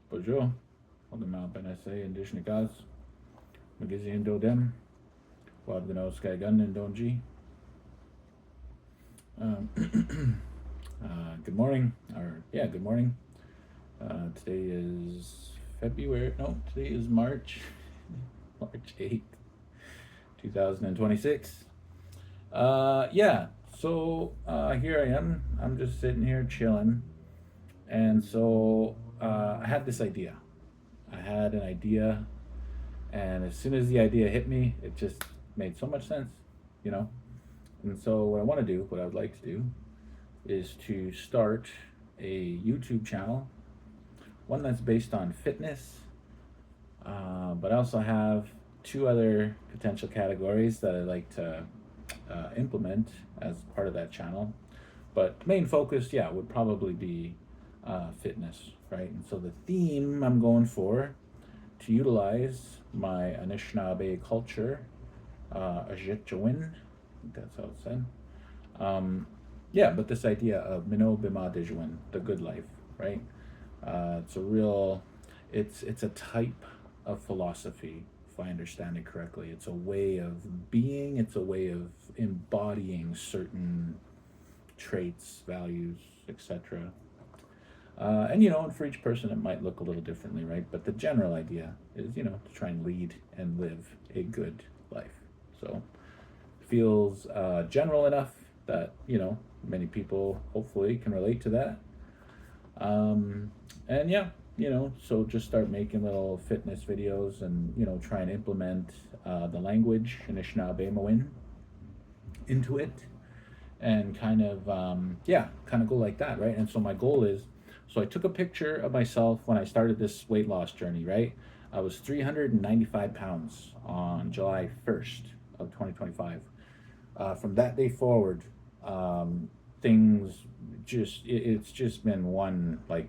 Bonjour. Magandang panasay English ni Kaz. Magazine do dem. Wad gano sky gun and donji. Um, good morning. Or yeah, good morning. Today is February. No, today is March. March 8th, 2026. Yeah. So here I am. I'm just sitting here chilling, and so I had this idea. I had an idea, and as soon as the idea hit me, it just made so much sense, you know. And so what I want to do, what I would like to do, is to start a YouTube channel, one that's based on fitness, but I also have two other potential categories that I'd like to implement as part of that channel. But main focus, yeah, would probably be fitness, right? And so the theme I'm going for to utilize my Anishinaabe culture, Ajitjawin, I think that's how it's said. Um, yeah, but this idea of Mino-Bimaadiziwin, the good life, right? It's a real, it's a type of philosophy, if I understand it correctly. It's a way of being. It's a way of embodying certain traits, values, etc. And for each person, it might look a little differently, right? But the general idea is, to try and lead and live a good life. So, feels general enough that many people hopefully can relate to that. And yeah, so just start making little fitness videos and try and implement the language Anishinaabe into it, and kind of kind of go like that, right? And so my goal is, so I took a picture of myself when I started this weight loss journey, right? I was 395 pounds on July 1st of 2025. From that day forward, things it's just been one like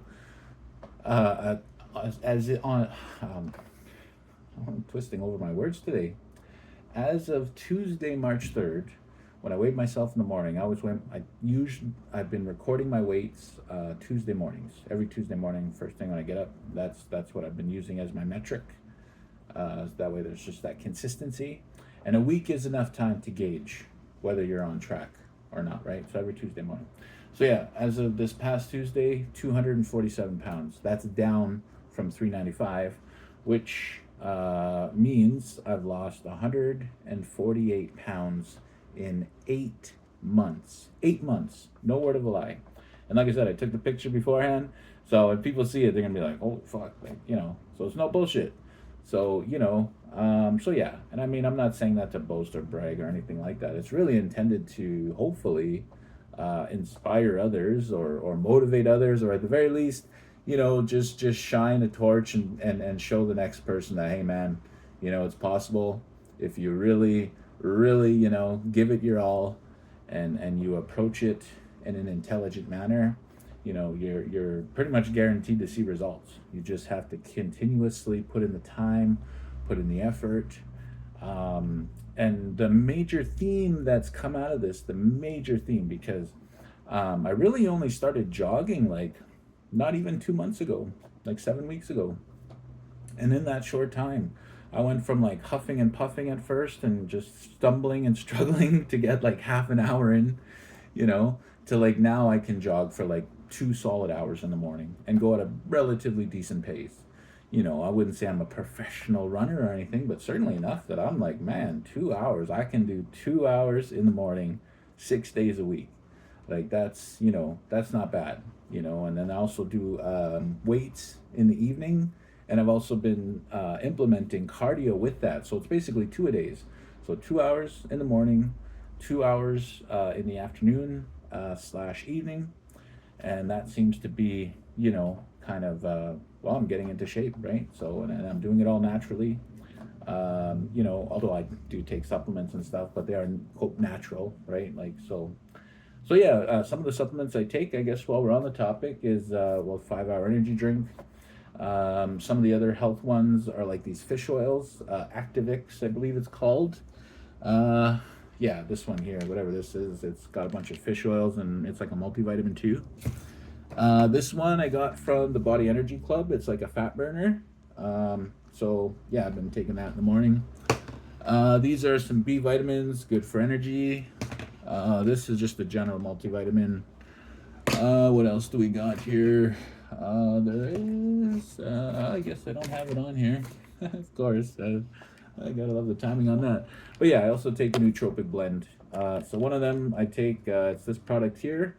as it on I'm twisting over my words today. As of Tuesday, March 3rd, when I weighed myself in the morning, I've been recording my weights Tuesday mornings. Every Tuesday morning, first thing when I get up, that's what I've been using as my metric. That way, there's just that consistency, and a week is enough time to gauge whether you're on track or not, right? So every Tuesday morning. So yeah, as of this past Tuesday, 247 pounds. That's down from 395, which means I've lost 148 pounds in 8 months. 8 months. No word of a lie. And like I said, I took the picture beforehand. So when people see it, they're going to be like, oh, fuck. So it's no bullshit. So, so yeah. And I mean, I'm not saying that to boast or brag or anything like that. It's really intended to hopefully inspire others or motivate others, or at the very least, just shine a torch and show the next person that, hey, man, it's possible if you really, really, give it your all, and you approach it in an intelligent manner. You're pretty much guaranteed to see results. You just have to continuously put in the time, put in the effort. And the major theme that's come out of this, the major theme, because I really only started jogging like not even 2 months ago, like 7 weeks ago. And in that short time, I went from like huffing and puffing at first and just stumbling and struggling to get like half an hour in, to like now I can jog for like 2 solid hours in the morning and go at a relatively decent pace. I wouldn't say I'm a professional runner or anything, but certainly enough that I'm like, man, 2 hours. I can do 2 hours in the morning, 6 days a week. Like that's not bad. And then I also do weights in the evening, and I've also been implementing cardio with that. So it's basically 2 a days. So 2 hours in the morning, 2 hours in the afternoon slash evening, and that seems to be kind of well, I'm getting into shape, right? So and I'm doing it all naturally. Although I do take supplements and stuff, but they are quote natural, right? Like so. So yeah, some of the supplements I take, I guess, while we're on the topic, is 5 Hour Energy Drink. Some of the other health ones are like these fish oils, Activix, I believe it's called. Uh, yeah, this one here, whatever this is, it's got a bunch of fish oils and it's like a multivitamin too. This one I got from the Body Energy Club. It's like a fat burner. So yeah, I've been taking that in the morning. These are some B vitamins, good for energy. This is just a general multivitamin. What else do we got here? There is. I guess I don't have it on here. Of course. I gotta love the timing on that. But yeah, I also take the nootropic blend. So one of them I take. It's this product here,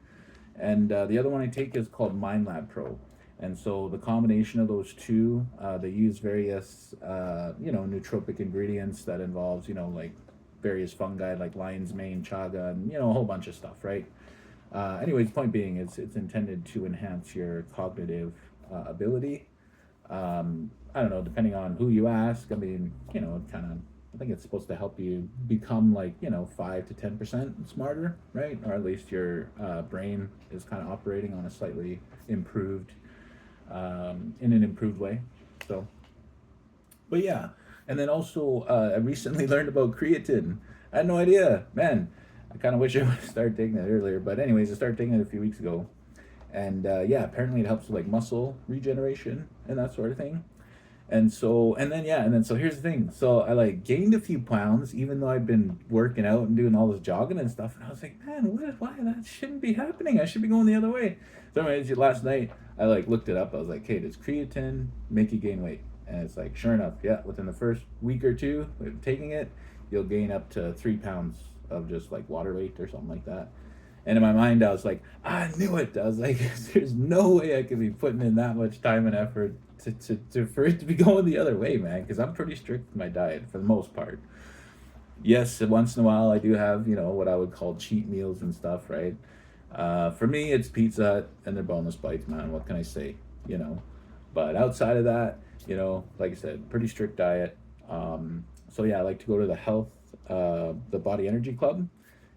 and the other one I take is called MindLab Pro. And so the combination of those two, they use various, nootropic ingredients that involves, like various fungi like lion's mane, chaga, and a whole bunch of stuff, right? Anyways, point being, it's intended to enhance your cognitive ability. I don't know, depending on who you ask. I mean, it kind of. I think it's supposed to help you become like 5 to 10% smarter, right? Or at least your brain is kind of operating on a slightly improved, in an improved way. So, but yeah, and then also I recently learned about creatine. I had no idea, man. I kind of wish I would have started taking it earlier, but anyways, I started taking it a few weeks ago, and yeah, apparently it helps with like muscle regeneration and that sort of thing. And so here's the thing. So I like gained a few pounds, even though I've been working out and doing all this jogging and stuff. And I was like, man, why that shouldn't be happening? I should be going the other way. So anyways, last night I like looked it up. I was like, hey, does creatine make you gain weight? And it's like, sure enough, yeah, within the first week or two of taking it, you'll gain up to 3 pounds of just like water weight or something like that. And in my mind, I was like, I knew it. I was like, there's no way I could be putting in that much time and effort to for it to be going the other way, man. Because I'm pretty strict with my diet for the most part. Yes, once in a while I do have, what I would call cheat meals and stuff, right? For me, it's Pizza Hut and their bonus bites, man. What can I say? You know, but outside of that, like I said, pretty strict diet. So yeah, I like to go to the Body Energy Club,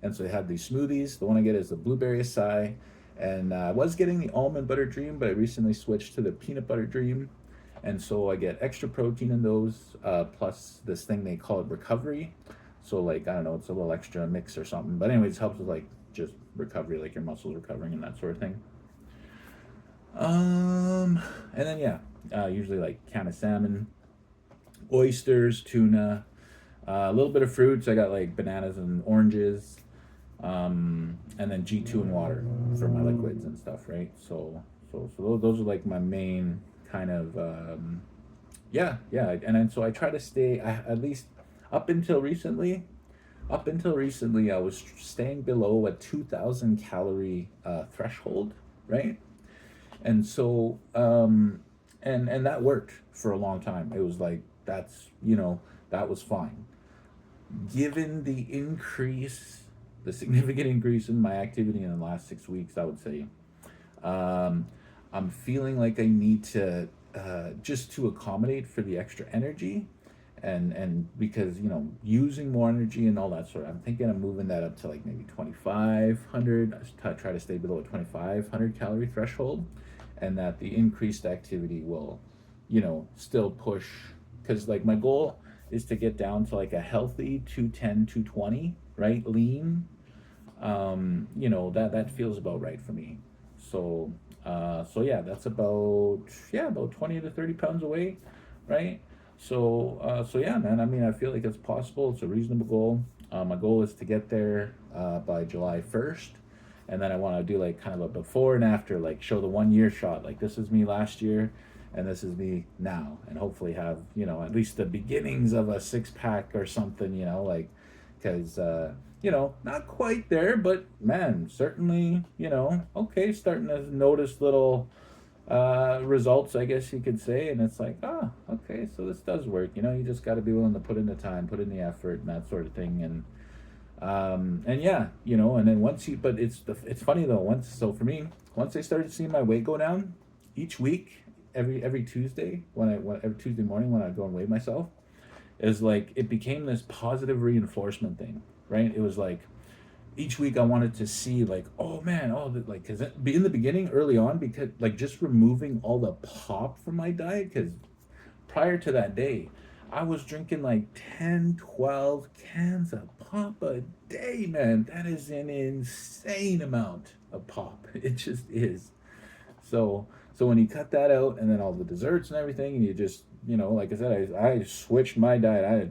and so they have these smoothies. The one I get is the blueberry acai, and I was getting the almond butter dream, but I recently switched to the peanut butter dream, and so I get extra protein in those, plus this thing they call it recovery. So like I don't know, it's a little extra mix or something. But anyways, it helps with like just recovery, like your muscles recovering and that sort of thing. And then yeah, usually like can of salmon, oysters, tuna, a little bit of fruits. I got like bananas and oranges, and then G2 and water for my liquids and stuff, right? So those are like my main kind of yeah. And then so I try to stay at least up until recently. Up until recently, I was staying below a 2,000 calorie threshold, right? And so and that worked for a long time. It was like that was fine. Given the significant increase in my activity in the last 6 weeks, I would say, um, I'm feeling like I need to, just to accommodate for the extra energy, and because using more energy and all that sort of. I'm thinking I'm moving that up to like maybe 2,500. Try to stay below a 2,500 calorie threshold, and that the increased activity will, still push, because like my goal is to get down to like a healthy 210, 220, right, lean. That feels about right for me. So yeah, that's about 20 to 30 pounds away, right? So yeah, man. I mean, I feel like it's possible. It's a reasonable goal. My goal is to get there by July 1st, and then I want to do like kind of a before and after, like show the 1 year shot. Like this is me last year, and this is me now, and hopefully have at least the beginnings of a 6 pack or something. Like because not quite there, but man, certainly okay, starting to notice little results, I guess you could say. And it's like, okay, so this does work. You just got to be willing to put in the time, put in the effort, and that sort of thing. And yeah, and then but it's funny though. For me, once I started seeing my weight go down each week, every Tuesday every Tuesday morning when I go and weigh myself, is like it became this positive reinforcement thing, right? It was like each week I wanted to see like, oh man, like because in the beginning, early on, because like just removing all the pop from my diet, because prior to that day, I was drinking like 10, 12 cans of pop a day, man. That is an insane amount of pop. It just is. So when you cut that out, and then all the desserts and everything, and you just, like I said, I switched my diet.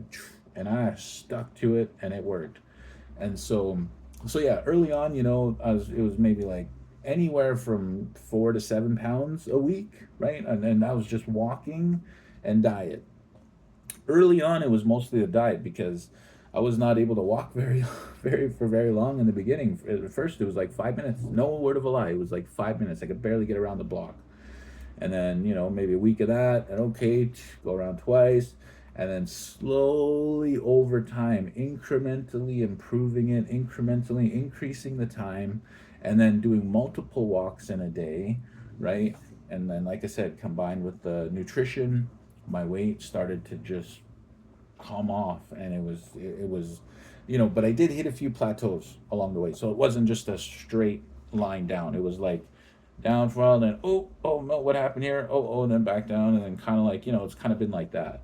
I stuck to it, and it worked. And so yeah, early on, it was maybe like anywhere from 4 to 7 pounds a week, right? And I was just walking and diet. Early on, it was mostly the diet because I was not able to walk very long in the beginning. At first, it was like 5 minutes. No word of a lie. It was like 5 minutes. I could barely get around the block. And then, maybe a week of that, and okay, go around twice. And then slowly over time, incrementally improving it, incrementally increasing the time, and then doing multiple walks in a day, right? And then, like I said, combined with the nutrition, my weight started to just calm off, and it was, but I did hit a few plateaus along the way, so it wasn't just a straight line down. It was like down for a while, then oh no, what happened here? Oh, and then back down, and then kind of like, it's kind of been like that.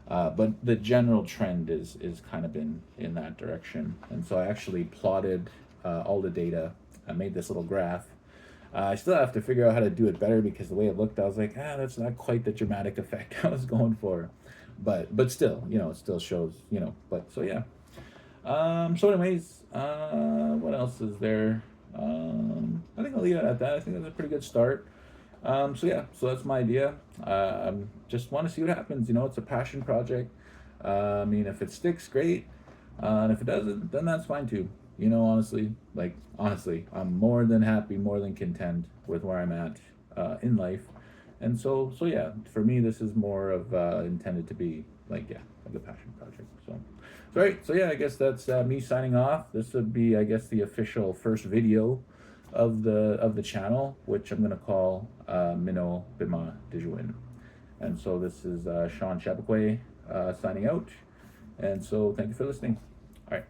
But the general trend is kind of been in that direction. And so I actually plotted all the data. I made this little graph. I still have to figure out how to do it better, because the way it looked, I was like, that's not quite the dramatic effect I was going for. But still, it still shows, But so yeah. So anyways, what else is there? I think I'll leave it at that. I think that's a pretty good start. So yeah, so that's my idea. Just want to see what happens. It's a passion project. I mean, if it sticks, great. And if it doesn't, then that's fine too. Honestly, I'm more than happy, more than content with where I'm at in life. And so yeah, for me, this is more of intended to be like a passion project. So right. So yeah, I guess that's me signing off. This would be, I guess, the official first video of the channel, which I'm gonna call Mino-Bimaadiziwin. And so this is Sean Shabakwe signing out. And so thank you for listening. All right.